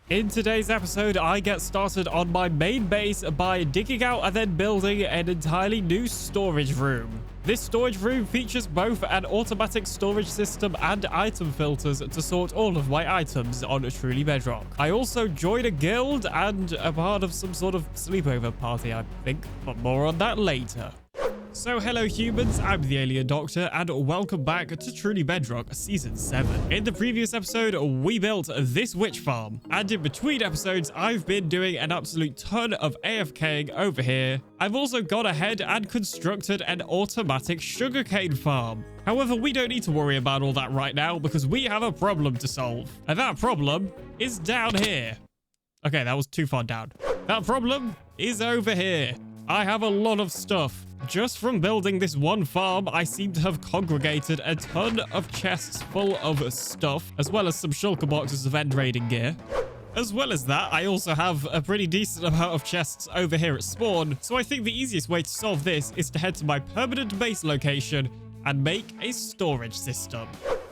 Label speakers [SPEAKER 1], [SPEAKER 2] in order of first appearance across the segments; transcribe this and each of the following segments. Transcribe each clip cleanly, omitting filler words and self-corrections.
[SPEAKER 1] In today's episode, I get started on my main base by digging out and then building an entirely new storage room. This storage room features both an automatic storage system and item filters to sort all of my items on Truly Bedrock. I also joined a guild and a part of some sort of sleepover party, I think, but more on that later. So hello humans, I'm TheAlienDoctor and welcome back to Truly Bedrock Season 7. In the previous episode, we built this witch farm. And in between episodes, I've been doing an absolute ton of AFKing over here. I've also gone ahead and constructed an automatic sugarcane farm. However, we don't need to worry about all that right now because we have a problem to solve. And that problem is down here. Okay, that was too far down. That problem is over here. I have a lot of stuff. Just from building this one farm, I seem to have congregated a ton of chests full of stuff, as well as some shulker boxes of end raiding gear. As well as that, I also have a pretty decent amount of chests over here at spawn, so I think the easiest way to solve this is to head to my permanent base location and make a storage system.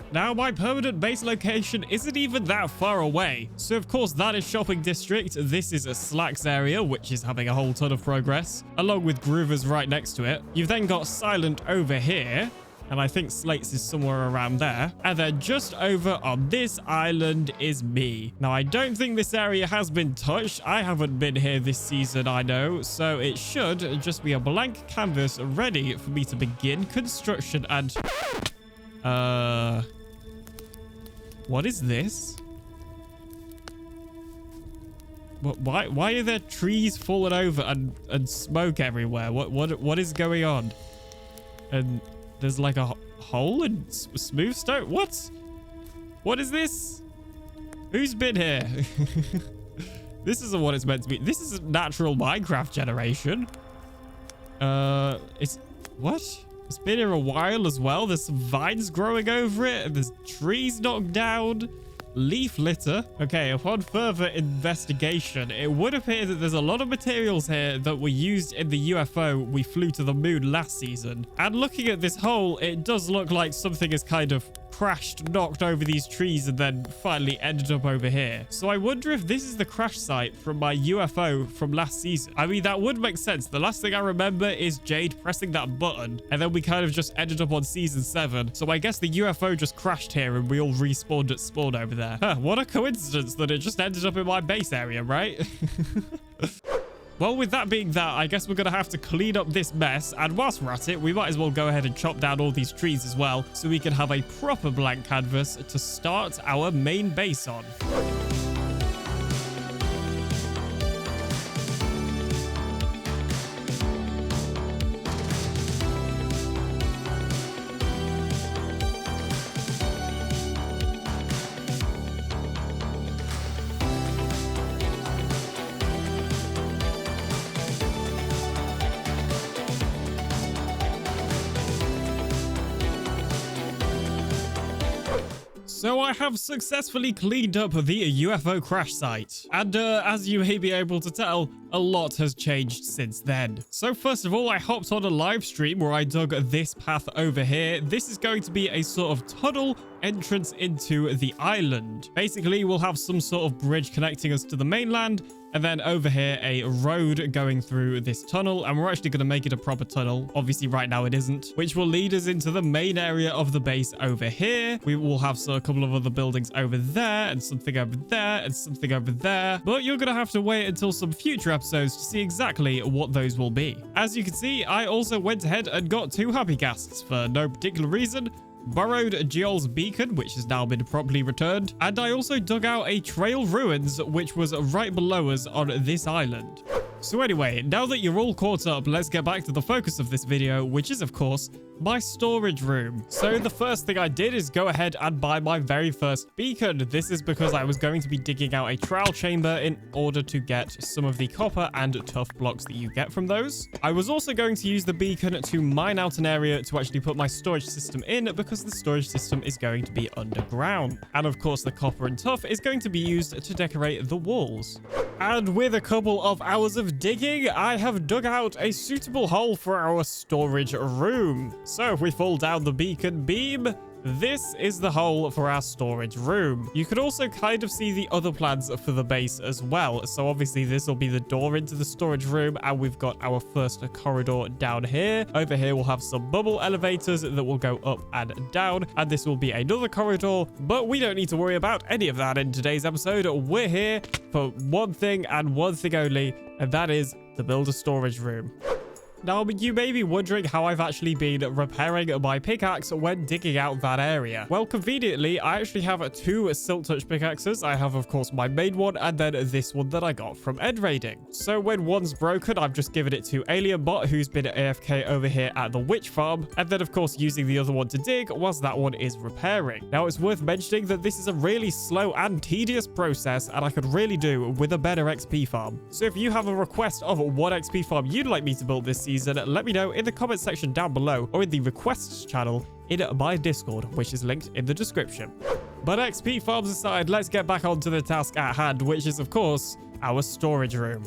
[SPEAKER 1] Now, my permanent base location isn't even that far away. So, of course, that is Shopping District. This is a Slacks area, which is having a whole ton of progress, along with Groovers right next to it. You've then got Silent over here, and I think Slates is somewhere around there. And then just over on this island is me. Now, I don't think this area has been touched. I haven't been here this season, I know. So it should just be a blank canvas ready for me to begin construction and... What is this? Why are there trees falling over and smoke everywhere? What is going on? And there's like a hole in smooth stone. What is this? Who's been here? This isn't what it's meant to be. This is a natural Minecraft generation. It's what? It's been here a while as well. There's some vines growing over it. And there's trees knocked down. Leaf litter. Okay, upon further investigation, it would appear that there's a lot of materials here that were used in the UFO we flew to the moon last season. And looking at this hole, it does look like something has kind of crashed, knocked over these trees, and then finally ended up over here. So I wonder if this is the crash site from my UFO from last season. I mean, that would make sense. The last thing I remember is Jade pressing that button, and then we kind of just ended up on Season 7. So I guess the UFO just crashed here, and we all respawned at spawn over there. Huh, what a coincidence that it just ended up in my base area, right? Well, with that being that, I guess we're going to have to clean up this mess. And whilst we're at it, we might as well go ahead and chop down all these trees as well, so we can have a proper blank canvas to start our main base on. So I have successfully cleaned up the UFO crash site. And as you may be able to tell, a lot has changed since then. So first of all, I hopped on a live stream where I dug this path over here. This is going to be a sort of tunnel entrance into the island. Basically, we'll have some sort of bridge connecting us to the mainland, and then over here, a road going through this tunnel. And we're actually going to make it a proper tunnel. Obviously, right now it isn't, which will lead us into the main area of the base over here. We will have a couple of other buildings over there, and something over there, and something over there. But you're going to have to wait until some future episodes to see exactly what those will be. As you can see, I also went ahead and got 2 happy ghasts for no particular reason. Borrowed Geol's beacon, which has now been properly returned, and I also dug out a trail ruins, which was right below us on this island. So anyway, now that you're all caught up, let's get back to the focus of this video, which is, of course, my storage room. So the first thing I did is go ahead and buy my very first beacon. This is because I was going to be digging out a trowel chamber in order to get some of the copper and tough blocks that you get from those. I was also going to use the beacon to mine out an area to actually put my storage system in, because the storage system is going to be underground. And of course, the copper and tough is going to be used to decorate the walls. And with a couple of hours of digging, I have dug out a suitable hole for our storage room. So if we fall down the beacon beam, This is the hole for our storage room. You could also kind of see the other plans for the base as well. So obviously this will be the door into the storage room, and we've got our first corridor down here. Over here we'll have some bubble elevators that will go up and down, and this will be another corridor, but we don't need to worry about any of that in today's episode. We're here for one thing and one thing only, and that is to build a storage room. Now, you may be wondering how I've actually been repairing my pickaxe when digging out that area. Well, conveniently, I actually have two silk touch pickaxes. I have, of course, my main one, and then this one that I got from end raiding. So when one's broken, I've just given it to AlienBot, who's been AFK over here at the witch farm, and then, of course, using the other one to dig whilst that one is repairing. Now, it's worth mentioning that this is a really slow and tedious process, and I could really do with a better XP farm. So if you have a request of what XP farm you'd like me to build this season, let me know in the comment section down below or in the requests channel in my Discord, which is linked in the description. But XP farms aside, let's get back onto the task at hand, which is, of course, our storage room.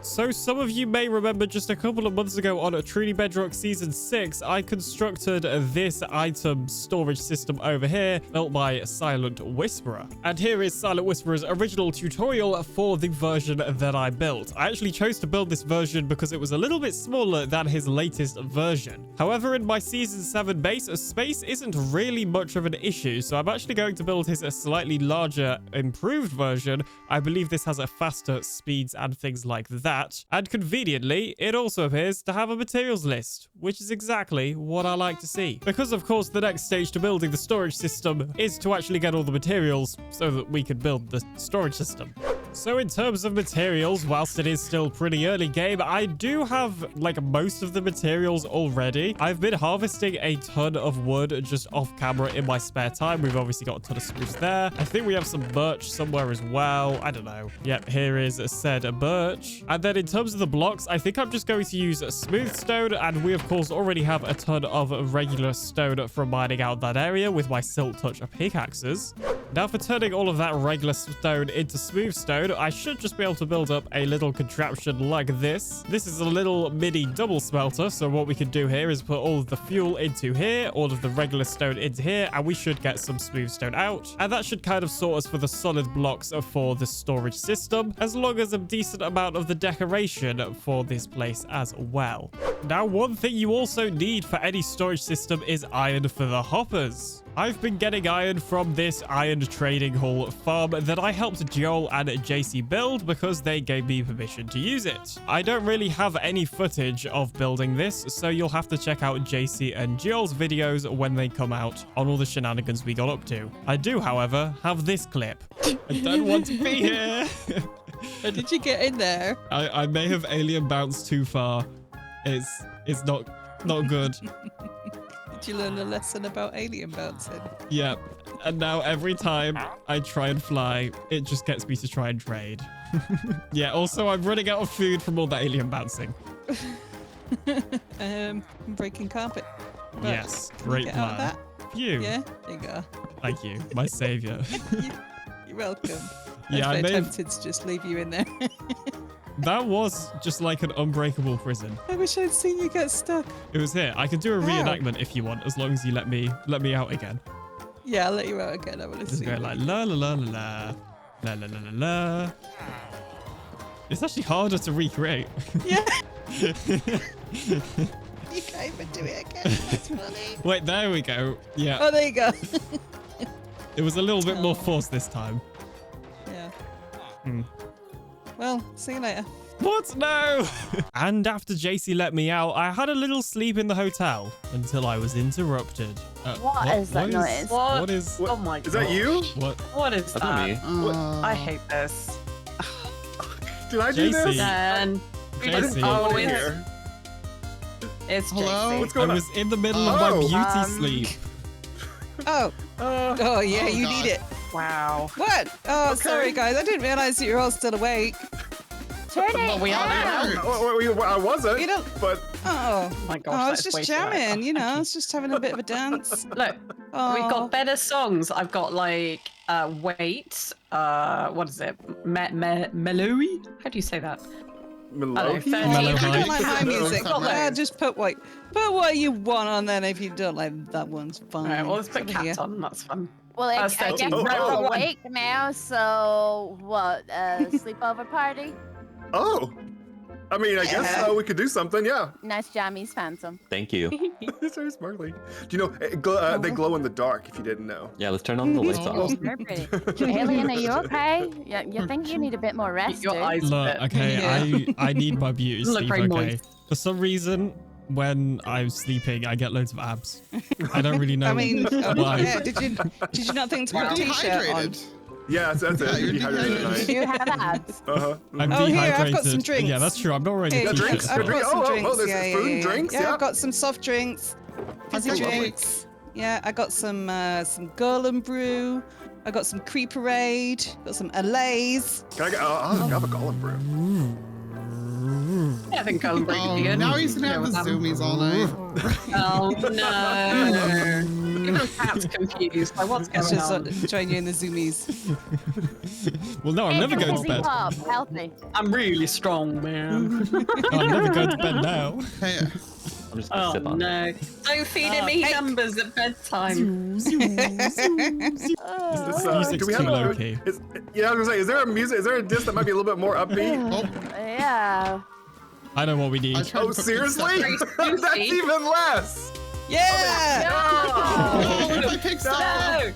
[SPEAKER 1] So some of you may remember just a couple of months ago on Truly Bedrock Season 6, I constructed this item storage system over here, built by Silent Whisperer. And here is Silent Whisperer's original tutorial for the version that I built. I actually chose to build this version because it was a little bit smaller than his latest version. However, in my Season 7 base, space isn't really much of an issue, so I'm actually going to build his a slightly larger, improved version. I believe this has a faster speeds and things like that. And conveniently, it also appears to have a materials list, which is exactly what I like to see. Because of course, the next stage to building the storage system is to actually get all the materials so that we can build the storage system. So in terms of materials, whilst it is still pretty early game, I do have like most of the materials already. I've been harvesting a ton of wood just off camera in my spare time. We've obviously got a ton of spruce there. I think we have some birch somewhere as well. I don't know. Yep, here is said birch. And then in terms of the blocks, I think I'm just going to use smooth stone. And we of course already have a ton of regular stone from mining out that area with my silk touch pickaxes. Now for turning all of that regular stone into smooth stone, I should just be able to build up a little contraption like this. This is a little mini double smelter. So what we can do here is put all of the fuel into here, all of the regular stone into here, and we should get some smooth stone out. And that should kind of sort us for the solid blocks for the storage system, as long as a decent amount of the decoration for this place as well. Now, one thing you also need for any storage system is iron for the hoppers. I've been getting iron from this iron trading hall farm that I helped Joel and JC build because they gave me permission to use it. I don't really have any footage of building this, so you'll have to check out JC and Joel's videos when they come out on all the shenanigans we got up to. I do, however, have this clip. I don't want to be here.
[SPEAKER 2] How did you get in there?
[SPEAKER 1] I may have alien bounced too far. It's not good.
[SPEAKER 2] Did you learn a lesson about alien bouncing?
[SPEAKER 1] Yep. And now every time I try and fly, it just gets me to try and trade. Yeah, also I'm running out of food from all the alien bouncing.
[SPEAKER 2] I'm breaking carpet. But
[SPEAKER 1] yes, great
[SPEAKER 2] get
[SPEAKER 1] plan.
[SPEAKER 2] out of that?
[SPEAKER 1] Phew.
[SPEAKER 2] Yeah, there you go.
[SPEAKER 1] Thank you, my savior.
[SPEAKER 2] You're welcome.
[SPEAKER 1] Yeah,
[SPEAKER 2] I
[SPEAKER 1] I
[SPEAKER 2] was
[SPEAKER 1] may have...
[SPEAKER 2] tempted to just leave you in there.
[SPEAKER 1] That was just like an unbreakable prison.
[SPEAKER 2] I wish I'd seen you get stuck.
[SPEAKER 1] It was here. I can do a reenactment if you want, as long as you let me out again.
[SPEAKER 2] Yeah, I'll let you out again. I want to
[SPEAKER 1] Just
[SPEAKER 2] see.
[SPEAKER 1] go like la la la la la la la la la. It's actually harder to recreate.
[SPEAKER 2] Yeah. You can't even do it again. That's funny.
[SPEAKER 1] Wait, there we go. Yeah.
[SPEAKER 2] Oh, there you go.
[SPEAKER 1] It was a little bit more forced this time.
[SPEAKER 2] Yeah.
[SPEAKER 1] Hmm.
[SPEAKER 2] Well, see you later.
[SPEAKER 1] What? No! And after JC let me out, I had a little sleep in the hotel until I was interrupted.
[SPEAKER 3] What is that noise?
[SPEAKER 1] What is...
[SPEAKER 4] What?
[SPEAKER 3] Oh my god.
[SPEAKER 4] Is that you?
[SPEAKER 1] What?
[SPEAKER 3] What is
[SPEAKER 4] That's not
[SPEAKER 3] that?
[SPEAKER 4] me.
[SPEAKER 3] I hate this.
[SPEAKER 4] Did I do
[SPEAKER 1] JC.
[SPEAKER 4] this?
[SPEAKER 3] Dan.
[SPEAKER 1] JC.
[SPEAKER 3] Oh,
[SPEAKER 4] Come in
[SPEAKER 3] it's,
[SPEAKER 4] here.
[SPEAKER 3] it's
[SPEAKER 4] Hello?
[SPEAKER 3] JC.
[SPEAKER 4] What's
[SPEAKER 1] I
[SPEAKER 4] going on?
[SPEAKER 1] was in the middle of my beauty sleep.
[SPEAKER 2] Oh. Oh, yeah, you need it.
[SPEAKER 3] Wow.
[SPEAKER 2] What? Oh,
[SPEAKER 4] Okay.
[SPEAKER 2] sorry, guys. I didn't realize that you were all still awake.
[SPEAKER 3] Well, we are now.
[SPEAKER 4] I wasn't.
[SPEAKER 2] You don't-
[SPEAKER 4] But
[SPEAKER 2] Oh.
[SPEAKER 3] Oh my gosh,
[SPEAKER 2] Oh,
[SPEAKER 3] that's
[SPEAKER 2] it's just
[SPEAKER 3] way too
[SPEAKER 2] jamming,
[SPEAKER 3] loud.
[SPEAKER 2] you know. It's just having a bit of a dance.
[SPEAKER 3] Look,
[SPEAKER 2] Oh.
[SPEAKER 3] we've got better songs. I've got like wait, what is it? Meloui? How do you say that?
[SPEAKER 4] Melohi?
[SPEAKER 2] If you don't like my
[SPEAKER 3] Mellow
[SPEAKER 2] music,
[SPEAKER 3] high.
[SPEAKER 2] just put what you want on. Then if you don't like that one's fine.
[SPEAKER 3] Alright, well, let's put
[SPEAKER 2] Over
[SPEAKER 3] cat
[SPEAKER 2] here.
[SPEAKER 3] on. That's fun.
[SPEAKER 5] Well, I
[SPEAKER 3] That's
[SPEAKER 5] guess
[SPEAKER 3] 13.
[SPEAKER 5] we're
[SPEAKER 4] Oh,
[SPEAKER 5] all
[SPEAKER 4] oh.
[SPEAKER 5] awake now, so what? Sleepover party?
[SPEAKER 4] Oh. I mean, I guess
[SPEAKER 2] Yeah.
[SPEAKER 4] we could do something, yeah.
[SPEAKER 5] Nice jammies, Phantom.
[SPEAKER 6] Thank you.
[SPEAKER 4] It's very sparkly. Do you know, they glow in the dark, if you didn't know.
[SPEAKER 6] Yeah, let's turn on the lights
[SPEAKER 5] Oh,
[SPEAKER 6] off.
[SPEAKER 5] very pretty. Alien, are you okay? You think you need a bit more rest,
[SPEAKER 3] Your
[SPEAKER 5] dude?
[SPEAKER 3] eyes a
[SPEAKER 1] Look,
[SPEAKER 3] bit.
[SPEAKER 1] okay,
[SPEAKER 2] Yeah.
[SPEAKER 1] I need my beauty
[SPEAKER 3] Look
[SPEAKER 1] sleep,
[SPEAKER 3] very
[SPEAKER 1] okay?
[SPEAKER 3] moist.
[SPEAKER 1] For some reason, when I'm sleeping, I get loads of abs. I don't really know
[SPEAKER 2] I mean,
[SPEAKER 1] why.
[SPEAKER 2] yeah. Did you not think to put a t-shirt on?
[SPEAKER 7] Dehydrated.
[SPEAKER 4] Yeah, that's it.
[SPEAKER 7] Yeah, you're
[SPEAKER 4] Dehydrated
[SPEAKER 7] dehydrated.
[SPEAKER 5] Do you have abs?
[SPEAKER 4] Uh-huh.
[SPEAKER 1] I'm
[SPEAKER 2] Oh, here,
[SPEAKER 1] dehydrated.
[SPEAKER 2] I've got some drinks.
[SPEAKER 1] Yeah, that's true. I'm not wearing
[SPEAKER 2] Here,
[SPEAKER 1] a
[SPEAKER 4] Yeah,
[SPEAKER 1] t-shirt.
[SPEAKER 4] drinks.
[SPEAKER 2] I've
[SPEAKER 1] still.
[SPEAKER 2] got some drinks.
[SPEAKER 4] there's
[SPEAKER 2] yeah,
[SPEAKER 4] food and
[SPEAKER 2] yeah.
[SPEAKER 4] drinks,
[SPEAKER 2] Yeah,
[SPEAKER 4] yeah.
[SPEAKER 2] I've got some soft drinks, fizzy
[SPEAKER 7] Okay, lovely.
[SPEAKER 2] drinks. Yeah, I got some Golden Brew. I got some Creeperade. Got some Allays.
[SPEAKER 4] Can I get, I'll have a golem brew.
[SPEAKER 3] Yeah, I think Golden Brew could be
[SPEAKER 7] Oh,
[SPEAKER 3] good.
[SPEAKER 7] now he's gonna have the
[SPEAKER 3] Yeah,
[SPEAKER 7] zoomies all night.
[SPEAKER 3] Oh no. Even cat's confused. Like, what's
[SPEAKER 2] Let's
[SPEAKER 3] going
[SPEAKER 2] just
[SPEAKER 3] on?
[SPEAKER 2] join you in the zoomies.
[SPEAKER 1] Well, no, I'm never going to
[SPEAKER 5] Fizzy
[SPEAKER 1] bed.
[SPEAKER 5] pop, healthy.
[SPEAKER 3] I'm really strong, man.
[SPEAKER 1] I'm never going to bed now.
[SPEAKER 7] Hey,
[SPEAKER 6] I'm just gonna
[SPEAKER 3] Oh
[SPEAKER 6] sip on it.
[SPEAKER 3] no. Don't feed me
[SPEAKER 2] hey.
[SPEAKER 3] numbers at bedtime.
[SPEAKER 1] Music's
[SPEAKER 4] Do we
[SPEAKER 1] too
[SPEAKER 4] have
[SPEAKER 1] low
[SPEAKER 4] a,
[SPEAKER 1] key.
[SPEAKER 4] yeah, I was gonna say, is there a disc that might be a little bit more upbeat?
[SPEAKER 7] oh,
[SPEAKER 5] Yeah.
[SPEAKER 1] I know what we need.
[SPEAKER 7] I tried
[SPEAKER 4] Oh,
[SPEAKER 7] to put
[SPEAKER 4] seriously?
[SPEAKER 7] good stuff
[SPEAKER 3] Very
[SPEAKER 4] That's
[SPEAKER 3] juicy.
[SPEAKER 4] even less!
[SPEAKER 2] Yeah.
[SPEAKER 7] in. Oh, my pig stuff.
[SPEAKER 3] No!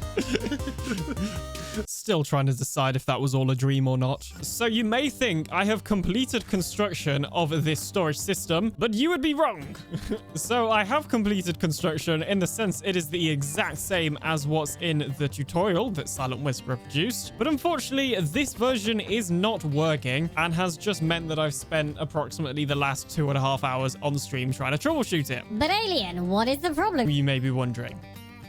[SPEAKER 1] Still trying to decide if that was all a dream or not. So you may think I have completed construction of this storage system, but you would be wrong. So I have completed construction in the sense it is the exact same as what's in the tutorial that Silent Whisperer produced. But unfortunately, this version is not working and has just meant that I've spent approximately the last 2.5 hours on stream trying to troubleshoot it.
[SPEAKER 8] But Alien, what is the problem?
[SPEAKER 1] You may be wondering.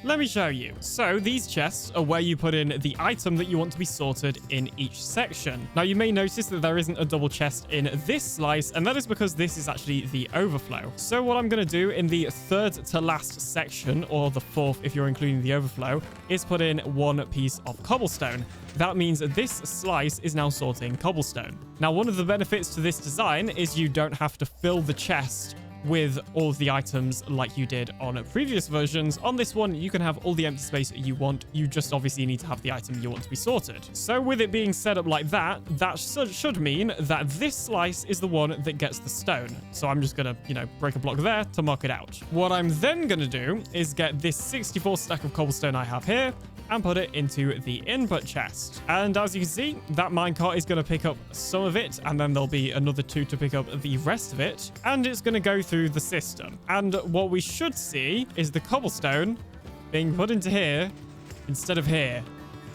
[SPEAKER 1] Let me show you. So these chests are where you put in the item that you want to be sorted in each section. Now you may notice that there isn't a double chest in this slice, and that is because this is actually the overflow. So what I'm going to do in the third to last section, or the fourth if you're including the overflow, is put in one piece of cobblestone. That means this slice is now sorting cobblestone. Now one of the benefits to this design is you don't have to fill the chest with all of the items like you did on previous versions. On this one, you can have all the empty space you want. You just obviously need to have the item you want to be sorted. So with it being set up like that, that should mean that this slice is the one that gets the stone. So I'm just gonna, break a block there to mark it out. What I'm then gonna do is get this 64 stack of cobblestone I have here and put it into the input chest. And as you can see, that minecart is going to pick up some of it, and then there'll be another 2 to pick up the rest of it, and it's going to go through the system. And what we should see is the cobblestone being put into here instead of here,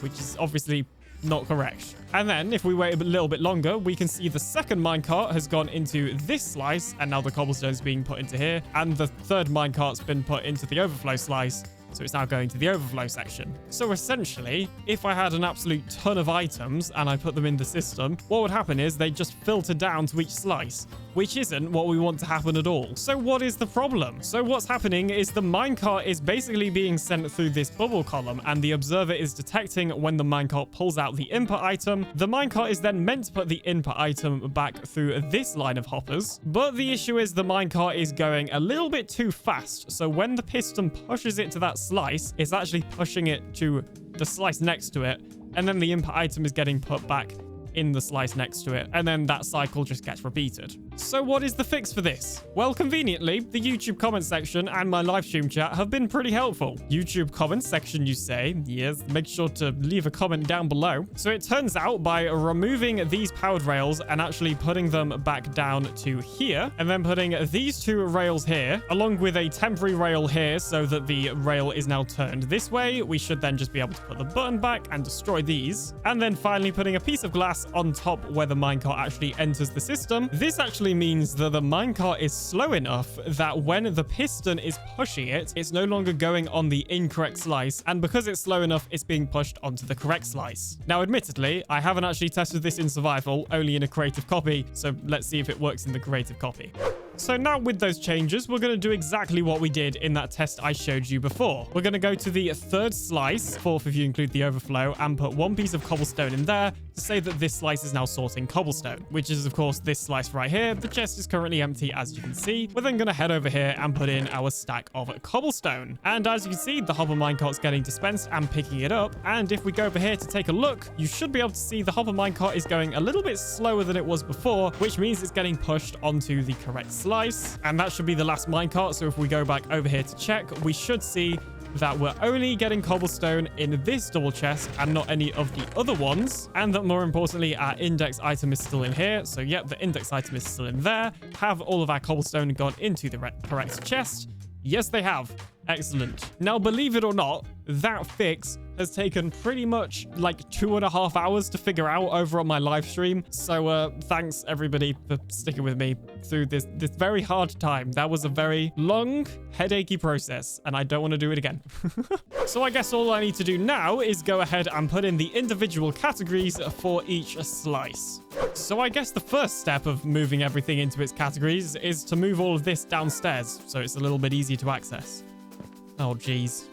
[SPEAKER 1] which is obviously not correct. And then if we wait a little bit longer, we can see the second minecart has gone into this slice, and now the cobblestone is being put into here, and the third minecart's been put into the overflow slice. So it's now going to the overflow section. So essentially, if I had an absolute ton of items and I put them in the system, what would happen is they just filter down to each slice, which isn't what we want to happen at all. So what is the problem? So what's happening is the minecart is basically being sent through this bubble column, and the observer is detecting when the minecart pulls out the input item. The minecart is then meant to put the input item back through this line of hoppers, but the issue is the minecart is going a little bit too fast. So when the piston pushes it to that slice, it's actually pushing it to the slice next to it, and then the input item is getting put back in the slice next to it, and then that cycle just gets repeated. So what is the fix for this? Well, conveniently, the YouTube comment section and my live stream chat have been pretty helpful. YouTube comment section, you say? Yes, make sure to leave a comment down below. So it turns out by removing these powered rails and actually putting them back down to here, and then putting these 2 rails here, along with a temporary rail here so that the rail is now turned this way, we should then just be able to put the button back and destroy these. And then finally putting a piece of glass on top where the minecart actually enters the system. This actually means that the minecart is slow enough that when the piston is pushing it, it's no longer going on the incorrect slice, and because it's slow enough, it's being pushed onto the correct slice. Now, admittedly, I haven't actually tested this in survival, only in a creative copy, so let's see if it works in the creative copy. So now with those changes, we're going to do exactly what we did in that test I showed you before. We're going to go to the third slice, fourth if you include the overflow, and put one piece of cobblestone in there to say that this slice is now sorting cobblestone, which is of course this slice right here. The chest is currently empty, as you can see. We're then going to head over here and put in our stack of cobblestone. And as you can see, the hopper minecart's getting dispensed and picking it up. And if we go over here to take a look, you should be able to see the hopper minecart is going a little bit slower than it was before, which means it's getting pushed onto the correct slice. And that should be the last minecart. So if we go back over here to check, we should see that we're only getting cobblestone in this double chest and not any of the other ones. And that more importantly, our index item is still in here. So yep, the index item is still in there. Have all of our cobblestone gone into the correct chest? Yes, they have. Excellent. Now, believe it or not, that fix has taken pretty much like 2.5 hours to figure out over on my live stream. So thanks everybody for sticking with me through this very hard time. That was a very long, headachy process, and I don't want to do it again. So I guess all I need to do now is go ahead and put in the individual categories for each slice. So I guess the first step of moving everything into its categories is to move all of this downstairs, so it's a little bit easier to access. Oh, geez.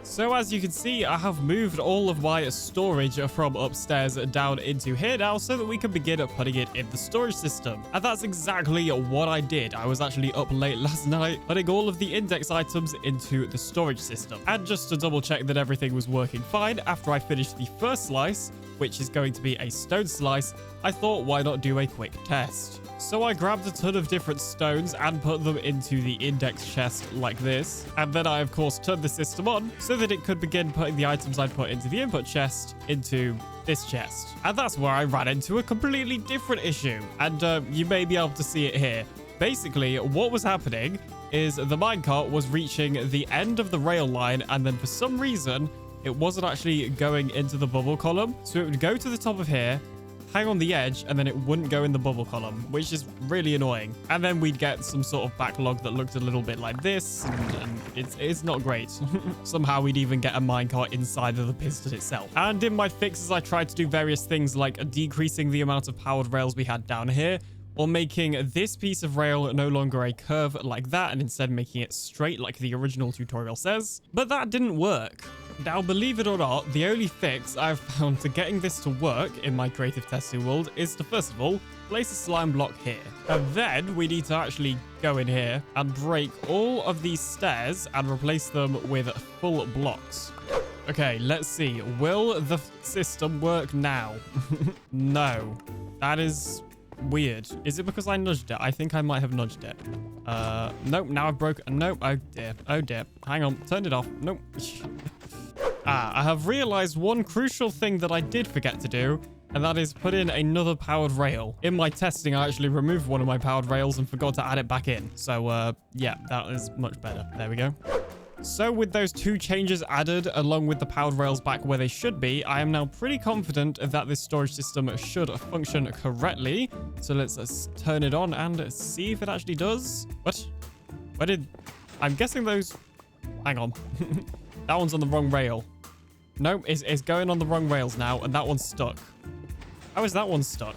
[SPEAKER 1] So as you can see, I have moved all of my storage from upstairs down into here now so that we can begin putting it in the storage system. And that's exactly what I did. I was actually up late last night putting all of the index items into the storage system. And just to double check that everything was working fine, after I finished the first slice, which is going to be a stone slice, I thought, why not do a quick test? So I grabbed a ton of different stones and put them into the index chest like this. And then I, of course, turned the system on so that it could begin putting the items I'd put into the input chest into this chest. And that's where I ran into a completely different issue. And you may be able to see it here. Basically, what was happening is the minecart was reaching the end of the rail line, and then for some reason, it wasn't actually going into the bubble column. So it would go to the top of here, hang on the edge, and then it wouldn't go in the bubble column, which is really annoying. And then we'd get some sort of backlog that looked a little bit like this, and it's not great. Somehow we'd even get a minecart inside of the piston itself. And in my fixes, I tried to do various things like decreasing the amount of powered rails we had down here, or making this piece of rail no longer a curve like that, and instead making it straight like the original tutorial says. But that didn't work. Now, believe it or not, the only fix I've found to getting this to work in my creative testing world is to, first of all, place a slime block here. And then we need to actually go in here and break all of these stairs and replace them with full blocks. Okay, let's see. Will the system work now? No. That is weird. Is it because I nudged it? I think I might have nudged it. Nope, now I've broken. Nope, oh dear. Oh dear. Hang on, turned it off. Nope. I have realized one crucial thing that I did forget to do, and that is put in another powered rail. In my testing, I actually removed one of my powered rails and forgot to add it back in. So, yeah, that is much better. There we go. So with those two changes added, along with the powered rails back where they should be, I am now pretty confident that this storage system should function correctly. So let's turn it on and see if it actually does. What? Where did... I'm guessing those... Hang on. That one's on the wrong rail. Nope, it's going on the wrong rails now, and that one's stuck. How is that one stuck?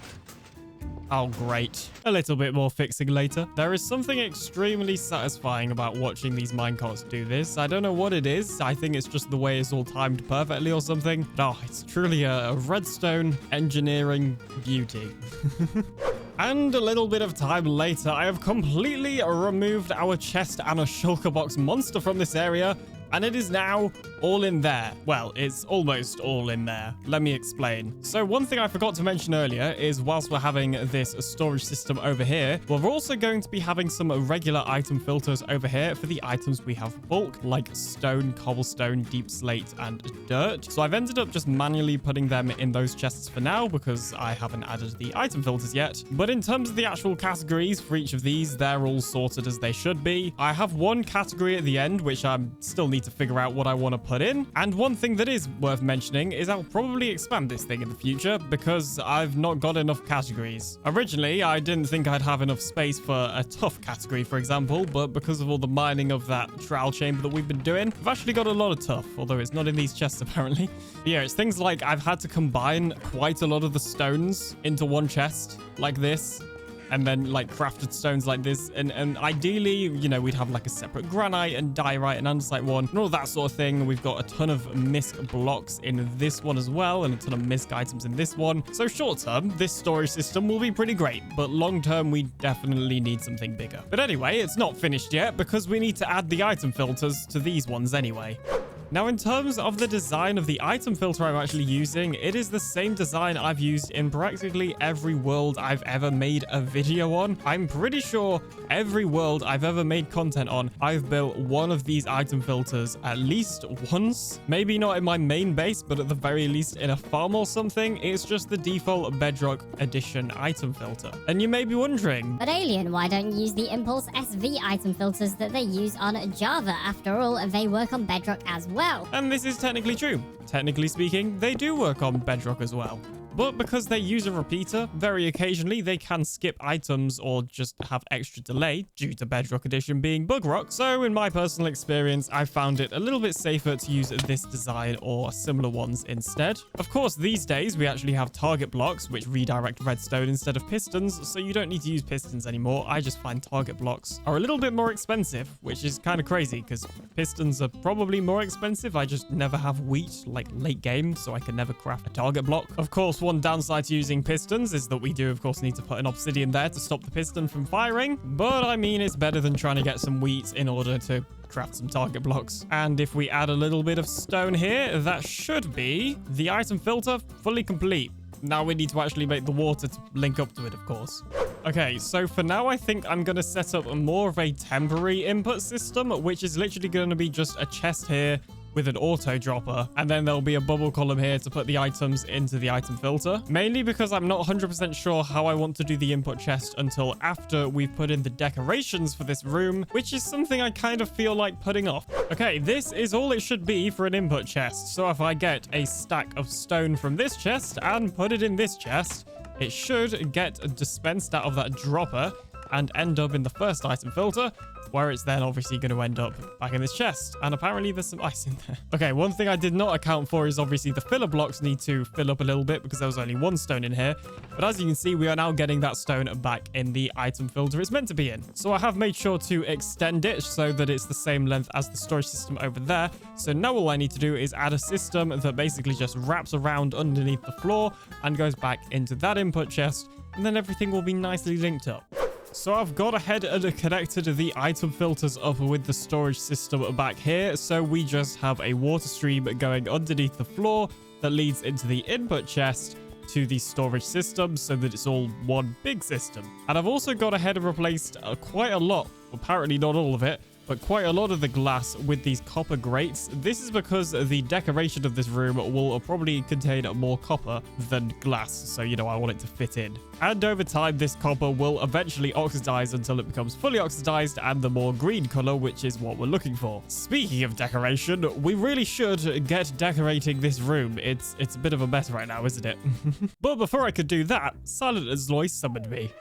[SPEAKER 1] Oh, great. A little bit more fixing later. There is something extremely satisfying about watching these minecarts do this. I don't know what it is. I think it's just the way it's all timed perfectly or something. But, oh, it's truly a redstone engineering beauty. And a little bit of time later, I have completely removed our chest and a shulker box monster from this area, and it is now all in there. Well, it's almost all in there. Let me explain. So one thing I forgot to mention earlier is whilst we're having this storage system over here, we're also going to be having some regular item filters over here for the items we have bulk, like stone, cobblestone, deep slate, and dirt. So I've ended up just manually putting them in those chests for now because I haven't added the item filters yet. But in terms of the actual categories for each of these, they're all sorted as they should be. I have one category at the end, which I still need to figure out what I want to put in. And one thing that is worth mentioning is I'll probably expand this thing in the future because I've not got enough categories. Originally, I didn't think I'd have enough space for a tough category, for example, but because of all the mining of that trowel chamber that we've been doing, I've actually got a lot of tough, although it's not in these chests apparently. But yeah, it's things like I've had to combine quite a lot of the stones into one chest like this. and then like crafted stones like this. And ideally, you know, we'd have like a separate granite and diorite and andesite one and all that sort of thing. We've got a ton of misc blocks in this one as well, and a ton of misc items in this one. So short term, this storage system will be pretty great, but long term, we definitely need something bigger. But anyway, it's not finished yet because we need to add the item filters to these ones anyway. Now, in terms of the design of the item filter I'm actually using, it is the same design I've used in practically every world I've ever made a video on. I'm pretty sure every world I've ever made content on, I've built one of these item filters at least once. Maybe not in my main base, but at the very least in a farm or something. It's just the default Bedrock Edition item filter. And you may be wondering,
[SPEAKER 8] But Alien, why don't you use the Impulse SV item filters that they use on Java? After all, they work on Bedrock as well.
[SPEAKER 1] and this is technically true. Technically speaking, they do work on Bedrock as well. But because they use a repeater, very occasionally they can skip items or just have extra delay due to Bedrock Edition being bug rock. So in my personal experience, I found it a little bit safer to use this design or similar ones instead. Of course, these days we actually have target blocks which redirect redstone instead of pistons, so you don't need to use pistons anymore. I just find target blocks are a little bit more expensive, which is kind of crazy because pistons are probably more expensive. I just never have wheat like late game, so I can never craft a target block. Of course, one downside to using pistons is that we do, of course, need to put an obsidian there to stop the piston from firing. But I mean, it's better than trying to get some wheat in order to craft some target blocks. And if we add a little bit of stone here, that should be the item filter fully complete. Now we need to actually make the water to link up to it, of course. Okay, so for now, I think I'm going to set up more of a temporary input system, which is literally going to be just a chest here with an auto dropper, and then there'll be a bubble column here to put the items into the item filter, mainly because I'm not 100% sure how I want to do the input chest until after we've put in the decorations for this room, which is something I kind of feel like putting off. Okay, this is all it should be for an input chest. So if I get a stack of stone from this chest and put it in this chest, it should get dispensed out of that dropper and end up in the first item filter, where it's then obviously going to end up back in this chest. And apparently there's some ice in there. Okay, one thing I did not account for is obviously the filler blocks need to fill up a little bit because there was only one stone in here. But as you can see, we are now getting that stone back in the item filter it's meant to be in. So I have made sure to extend it so that it's the same length as the storage system over there. So now all I need to do is add a system that basically just wraps around underneath the floor and goes back into that input chest. And then everything will be nicely linked up. So I've got ahead and connected the item filters up with the storage system back here. So we just have a water stream going underneath the floor that leads into the input chest to the storage system so that it's all one big system. And I've also got ahead and replaced quite a lot, apparently not all of it, but quite a lot of the glass with these copper grates. This is because the decoration of this room will probably contain more copper than glass. So, you know, I want it to fit in. And over time, this copper will eventually oxidize until it becomes fully oxidized and the more green color, which is what we're looking for. Speaking of decoration, we really should get decorating this room. It's a bit of a mess right now, isn't it? But before I could do that, Silent as Loy summoned me.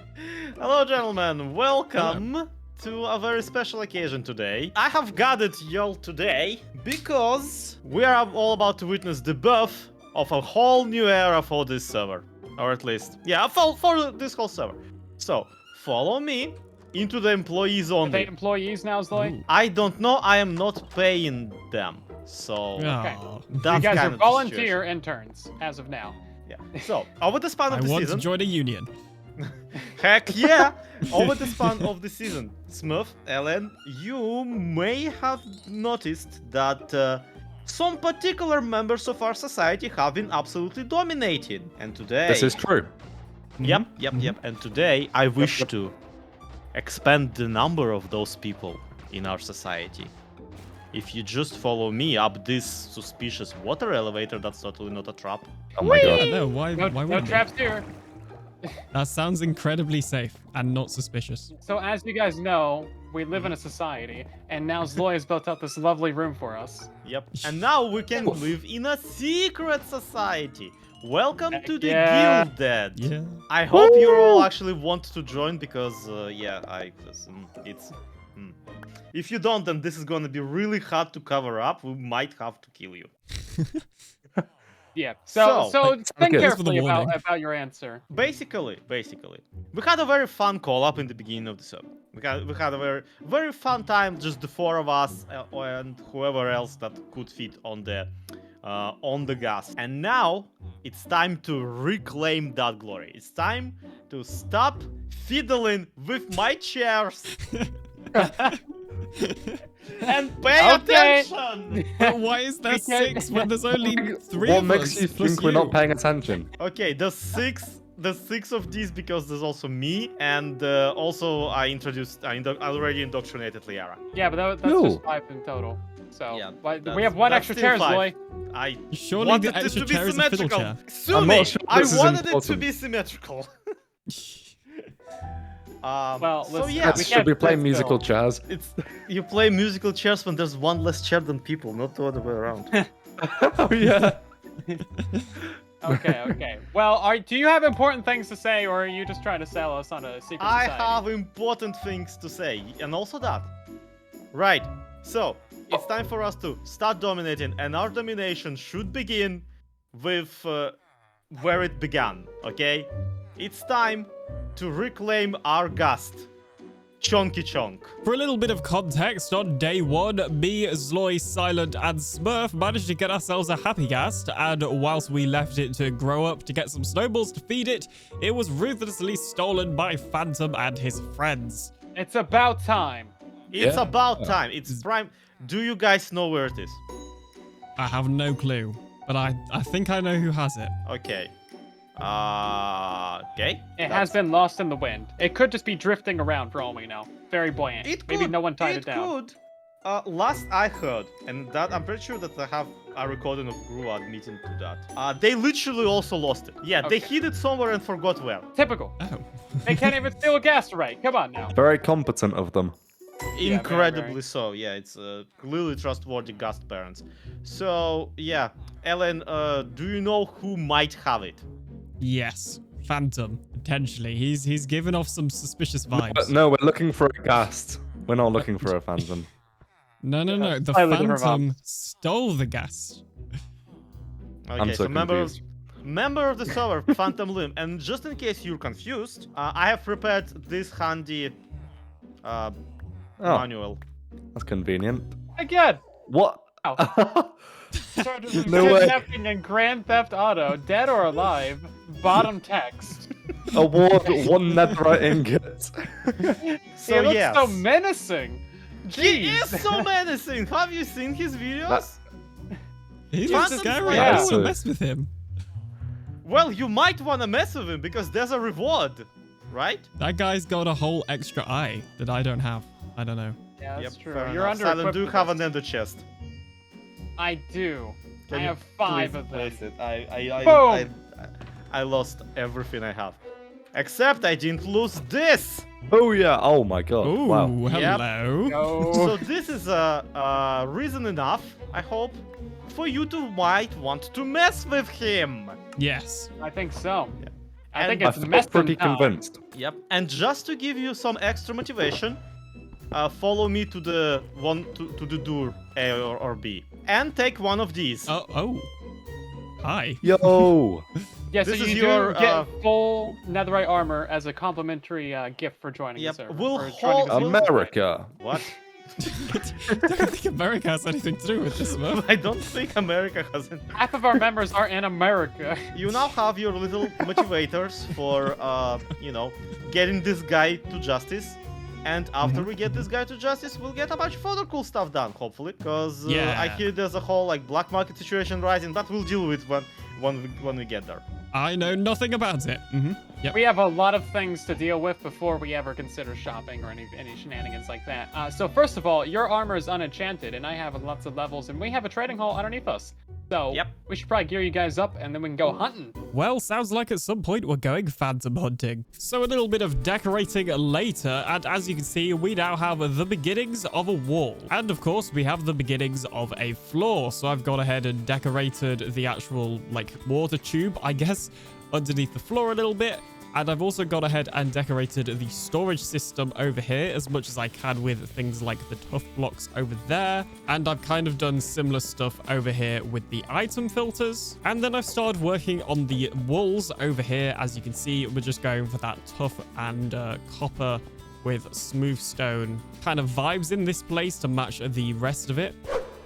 [SPEAKER 9] Hello, gentlemen. Welcome to a very special occasion today. I have gathered y'all today because we are all about to witness the birth of a whole new era for this server. Or at least, yeah, for this whole server. So, follow me into the employees only.
[SPEAKER 10] Are they employees now, Zloy?
[SPEAKER 9] I don't know, I am not paying them. So,
[SPEAKER 10] Okay.
[SPEAKER 9] that's
[SPEAKER 10] You guys
[SPEAKER 9] kind
[SPEAKER 10] are
[SPEAKER 9] of the
[SPEAKER 10] volunteer
[SPEAKER 9] situation.
[SPEAKER 10] interns as of now.
[SPEAKER 9] Yeah. So, over the span of
[SPEAKER 1] I
[SPEAKER 9] the
[SPEAKER 1] want
[SPEAKER 9] season...
[SPEAKER 1] to join a union.
[SPEAKER 9] Heck yeah! Over the span of the season, Smurf, Ellen, you may have noticed that some particular members of our society have been absolutely dominated. And today...
[SPEAKER 6] This is true.
[SPEAKER 9] Yep. And today, I wish to expand the number of those people in our society. If you just follow me up this suspicious water elevator, that's totally not a trap.
[SPEAKER 6] Oh my god.
[SPEAKER 1] No, why
[SPEAKER 10] No
[SPEAKER 1] wouldn't
[SPEAKER 10] traps
[SPEAKER 1] they?
[SPEAKER 10] here.
[SPEAKER 1] That sounds incredibly safe and not suspicious.
[SPEAKER 10] So as you guys know, we live in a society, and now Zloy has built out this lovely room for us.
[SPEAKER 9] Yep. And now we can live in a secret society. Welcome
[SPEAKER 10] Heck
[SPEAKER 9] to the
[SPEAKER 10] yeah.
[SPEAKER 9] Gilded.
[SPEAKER 1] Yeah.
[SPEAKER 9] I hope you all actually want to join because, if you don't, then this is gonna be really hard to cover up. We might have to kill you.
[SPEAKER 10] Yeah. So think
[SPEAKER 6] okay.
[SPEAKER 10] carefully
[SPEAKER 1] For the warning.
[SPEAKER 10] about your answer.
[SPEAKER 9] Basically, we had a very fun call up in the beginning of the server. We had a very fun time, just the four of us and whoever else that could fit on the gas. And now it's time to reclaim that glory. It's time to stop fiddling with my chairs and pay attention.
[SPEAKER 1] But why is there 6 when there's only 3
[SPEAKER 6] What
[SPEAKER 1] of
[SPEAKER 6] makes
[SPEAKER 1] us
[SPEAKER 6] you
[SPEAKER 1] plus
[SPEAKER 6] think we're not paying attention?
[SPEAKER 9] Okay, the six of these because there's also me, and also I already indoctrinated Liara.
[SPEAKER 10] Yeah, but that's
[SPEAKER 6] No.
[SPEAKER 10] just 5 in total. So
[SPEAKER 9] Yeah,
[SPEAKER 10] we have 1
[SPEAKER 9] that's
[SPEAKER 10] extra
[SPEAKER 9] still
[SPEAKER 10] chair,
[SPEAKER 9] 5.
[SPEAKER 10] Zoe.
[SPEAKER 9] I
[SPEAKER 1] Surely
[SPEAKER 9] wanted
[SPEAKER 1] the
[SPEAKER 9] it
[SPEAKER 1] extra
[SPEAKER 9] to be
[SPEAKER 1] chair is a fiddle
[SPEAKER 9] symmetrical.
[SPEAKER 1] chair.
[SPEAKER 9] Sue
[SPEAKER 6] I'm
[SPEAKER 9] me!
[SPEAKER 6] not sure
[SPEAKER 9] I
[SPEAKER 6] this is
[SPEAKER 9] wanted it to
[SPEAKER 6] important.
[SPEAKER 9] be symmetrical.
[SPEAKER 10] Well,
[SPEAKER 9] so
[SPEAKER 10] let's-
[SPEAKER 9] yeah,
[SPEAKER 10] we
[SPEAKER 6] Should we
[SPEAKER 10] can't
[SPEAKER 6] play
[SPEAKER 10] sit
[SPEAKER 6] musical
[SPEAKER 10] still.
[SPEAKER 6] chairs?
[SPEAKER 9] you play musical chairs when there's 1 less chair than people, not the other way around.
[SPEAKER 6] Oh yeah.
[SPEAKER 10] Okay. Well, do you have important things to say, or are you just trying to sell us on a secret
[SPEAKER 9] I
[SPEAKER 10] society?
[SPEAKER 9] have important things to say, and also that. Right, so it's time for us to start dominating, and our domination should begin with where it began, okay? It's time to reclaim our gust. Chonky Chonk.
[SPEAKER 1] For a little bit of context, on day 1, me, Zloy, Silent, and Smurf managed to get ourselves a happy ghast, and whilst we left it to grow up to get some snowballs to feed it, it was ruthlessly stolen by Phantom and his friends.
[SPEAKER 10] It's about time.
[SPEAKER 9] It's
[SPEAKER 6] Yeah.
[SPEAKER 9] about time. It's prime. Do you guys know where it is?
[SPEAKER 1] I have no clue, but I think I know who has it.
[SPEAKER 9] Okay. Okay.
[SPEAKER 10] It has been lost in the wind. It could just be drifting around for all we know. Very buoyant. Maybe no one tied it down.
[SPEAKER 9] It could. Last I heard, and that I'm pretty sure that I have a recording of Gru admitting to that. They literally also lost it. Yeah, they
[SPEAKER 10] Okay.
[SPEAKER 9] hid it somewhere and forgot where.
[SPEAKER 10] Typical.
[SPEAKER 1] Oh.
[SPEAKER 10] They can't even steal a gas right. Come on now.
[SPEAKER 6] Very competent of them.
[SPEAKER 10] Yeah,
[SPEAKER 9] Incredibly
[SPEAKER 10] very.
[SPEAKER 9] so. Yeah, it's clearly trustworthy gust parents. So yeah, Ellen, do you know who might have it?
[SPEAKER 1] Yes, Phantom, potentially. He's given off some suspicious vibes.
[SPEAKER 6] But no, we're looking for a ghast. We're not looking for a phantom.
[SPEAKER 1] No. The
[SPEAKER 10] Slightly different
[SPEAKER 1] Phantom
[SPEAKER 10] vibes.
[SPEAKER 1] stole the gas.
[SPEAKER 9] Okay,
[SPEAKER 6] so confused.
[SPEAKER 9] member of the server, Phantom Limb, and just in case you're confused, I have prepared this handy manual.
[SPEAKER 6] That's convenient.
[SPEAKER 10] Again.
[SPEAKER 6] What?
[SPEAKER 10] Ow.
[SPEAKER 6] No way.
[SPEAKER 10] Kidnapping in Grand Theft Auto, dead or alive. Bottom text.
[SPEAKER 6] Award 1 netherite ingot.
[SPEAKER 9] So
[SPEAKER 10] He looks
[SPEAKER 9] yes.
[SPEAKER 10] so menacing.
[SPEAKER 9] He
[SPEAKER 10] Jeez.
[SPEAKER 9] is so menacing. Have you seen his videos?
[SPEAKER 1] He's
[SPEAKER 9] Phantom's
[SPEAKER 1] scary.
[SPEAKER 10] yeah.
[SPEAKER 1] I don't want to mess with him.
[SPEAKER 9] Well, you might want to mess with him because there's a reward, right?
[SPEAKER 1] That guy's got a whole extra eye that I don't have. I don't know.
[SPEAKER 10] Yeah, that's true.
[SPEAKER 9] fair
[SPEAKER 10] You're
[SPEAKER 9] enough.
[SPEAKER 10] under
[SPEAKER 9] Silent,
[SPEAKER 10] equipped
[SPEAKER 9] do you
[SPEAKER 10] with
[SPEAKER 9] have
[SPEAKER 10] this.
[SPEAKER 9] an ender chest?
[SPEAKER 10] I do.
[SPEAKER 9] Can
[SPEAKER 10] I
[SPEAKER 9] you
[SPEAKER 10] have 5
[SPEAKER 9] please
[SPEAKER 10] of them.
[SPEAKER 9] place it?
[SPEAKER 10] Boom!
[SPEAKER 9] I lost everything I have. Except I didn't lose this!
[SPEAKER 6] Oh yeah. Oh my god.
[SPEAKER 1] Ooh,
[SPEAKER 6] Wow.
[SPEAKER 1] hello.
[SPEAKER 10] Go.
[SPEAKER 9] So this is a reason enough, I hope, for you to might want to mess with him.
[SPEAKER 1] Yes.
[SPEAKER 10] I think so.
[SPEAKER 9] Yeah.
[SPEAKER 10] I think
[SPEAKER 9] And
[SPEAKER 10] it's
[SPEAKER 6] I feel
[SPEAKER 10] messed
[SPEAKER 6] pretty
[SPEAKER 10] time.
[SPEAKER 6] convinced.
[SPEAKER 9] Yep. And just to give you some extra motivation, follow me to the to the door A or B, and take one of these.
[SPEAKER 1] Oh. Hi.
[SPEAKER 6] Yo.
[SPEAKER 10] Yeah, so
[SPEAKER 9] This
[SPEAKER 10] you
[SPEAKER 9] is
[SPEAKER 10] do
[SPEAKER 9] your,
[SPEAKER 10] get full netherite armor as a complimentary gift for joining
[SPEAKER 9] Yep,
[SPEAKER 10] the server.
[SPEAKER 9] we'll
[SPEAKER 10] for
[SPEAKER 9] hold-
[SPEAKER 10] joining the server.
[SPEAKER 6] America.
[SPEAKER 9] What?
[SPEAKER 1] don't think America has anything to do with this, man.
[SPEAKER 9] I don't think America has any.
[SPEAKER 10] Half of our members are in America.
[SPEAKER 9] You now have your little motivators for, getting this guy to justice. And after we get this guy to justice, we'll get a bunch of other cool stuff done, hopefully. Because
[SPEAKER 1] Yeah.
[SPEAKER 9] I hear there's a whole black market situation rising that we'll deal with when we get there.
[SPEAKER 1] I know nothing about it. Yep.
[SPEAKER 10] We have a lot of things to deal with before we ever consider shopping or any shenanigans like that. So first of all, your armor is unenchanted, and I have lots of levels, and we have a trading hall underneath us. So
[SPEAKER 9] Yep.
[SPEAKER 10] we should probably gear you guys up, and then we can go hunting.
[SPEAKER 1] Well, sounds like at some point we're going phantom hunting. So a little bit of decorating later, and as you can see, we now have the beginnings of a wall. And of course, we have the beginnings of a floor. So I've gone ahead and decorated the actual, water tube, I guess, underneath the floor a little bit. And I've also gone ahead and decorated the storage system over here as much as I can with things like the tough blocks over there. And I've kind of done similar stuff over here with the item filters. And then I've started working on the walls over here. As you can see, we're just going for that tough and copper with smooth stone kind of vibes in this place to match the rest of it.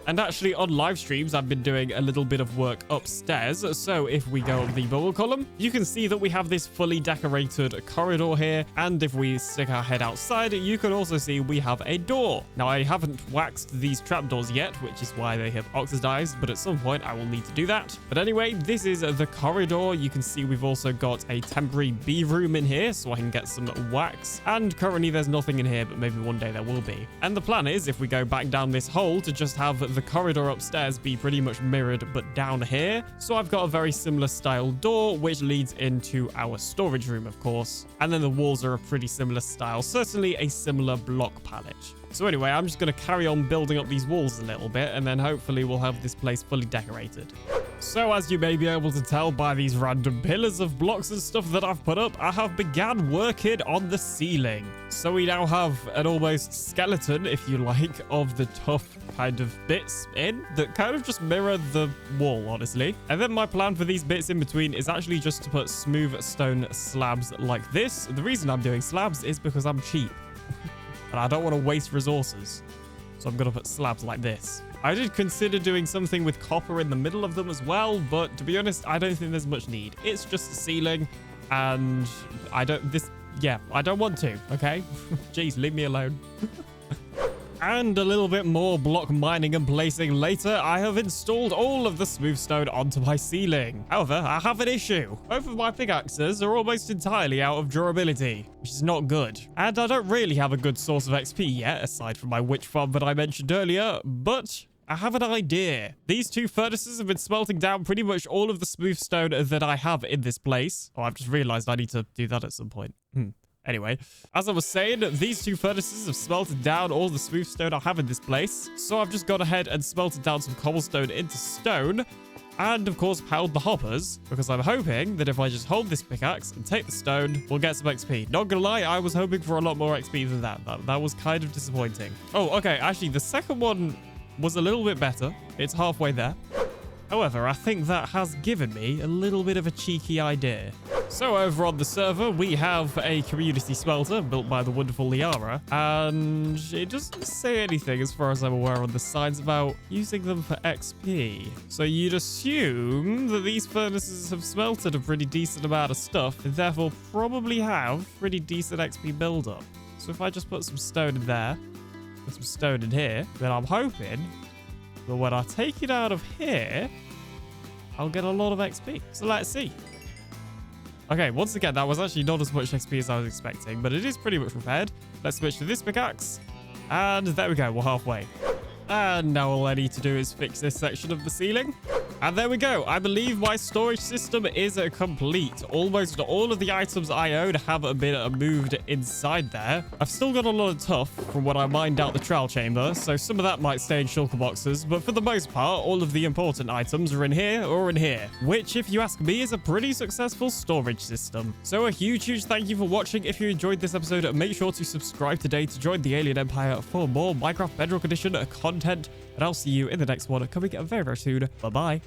[SPEAKER 1] And actually on live streams, I've been doing a little bit of work upstairs. So if we go up the bubble column, you can see that we have this fully decorated corridor here. And if we stick our head outside, you can also see we have a door. Now, I haven't waxed these trapdoors yet, which is why they have oxidized, but at some point I will need to do that. But anyway, this is the corridor. You can see we've also got a temporary bee room in here so I can get some wax. And currently there's nothing in here, but maybe one day there will be. And the plan is, if we go back down this hole, to just have the corridor upstairs be pretty much mirrored but down here. So I've got a very similar style door which leads into our storage room, of course, and then the walls are a pretty similar style, certainly a similar block palette. So anyway, I'm just going to carry on building up these walls a little bit, and then hopefully we'll have this place fully decorated. So as you may be able to tell by these random pillars of blocks and stuff that I've put up, I have began working on the ceiling. So we now have an almost skeleton, if you like, of the tough kind of bits in that kind of just mirror the wall, honestly. And then my plan for these bits in between is actually just to put smooth stone slabs like this. The reason I'm doing slabs is because I'm cheap. And I don't want to waste resources. So I'm going to put slabs like this. I did consider doing something with copper in the middle of them as well, but to be honest, I don't think there's much need. It's just a ceiling, and I don't want to, okay? Jeez, leave me alone. And a little bit more block mining and placing later, I have installed all of the smooth stone onto my ceiling. However, I have an issue. Both of my pickaxes are almost entirely out of durability, which is not good. And I don't really have a good source of XP yet, aside from my witch farm that I mentioned earlier, but I have an idea. These two furnaces have been smelting down pretty much all of the smooth stone that I have in this place. Oh, I've just realized I need to do that at some point. Anyway, as I was saying, these two furnaces have smelted down all the smooth stone I have in this place. So I've just gone ahead and smelted down some cobblestone into stone. And of course, powered the hoppers, because I'm hoping that if I just hold this pickaxe and take the stone, we'll get some XP. Not gonna lie, I was hoping for a lot more XP than that. That was kind of disappointing. Oh, okay. Actually, the second one was a little bit better. It's halfway there. However, I think that has given me a little bit of a cheeky idea. So over on the server, we have a community smelter built by the wonderful Liara, and it doesn't say anything as far as I'm aware on the signs about using them for XP. So you'd assume that these furnaces have smelted a pretty decent amount of stuff, and therefore probably have pretty decent XP buildup. So if I just put some stone in there, and some stone in here, then I'm hoping that when I take it out of here, I'll get a lot of XP. So let's see. Okay, once again, that was actually not as much XP as I was expecting, but it is pretty much repaired. Let's switch to this pickaxe. And there we go, we're halfway. And now all I need to do is fix this section of the ceiling. And there we go. I believe my storage system is complete. Almost all of the items I own have been moved inside there. I've still got a lot of tuff from when I mined out the trowel chamber, so some of that might stay in shulker boxes, but for the most part, all of the important items are in here or in here, which, if you ask me, is a pretty successful storage system. So a huge thank you for watching. If you enjoyed this episode, make sure to subscribe today to join the Alien Empire for more Minecraft Bedrock Edition content, and I'll see you in the next one coming very soon. Bye-bye.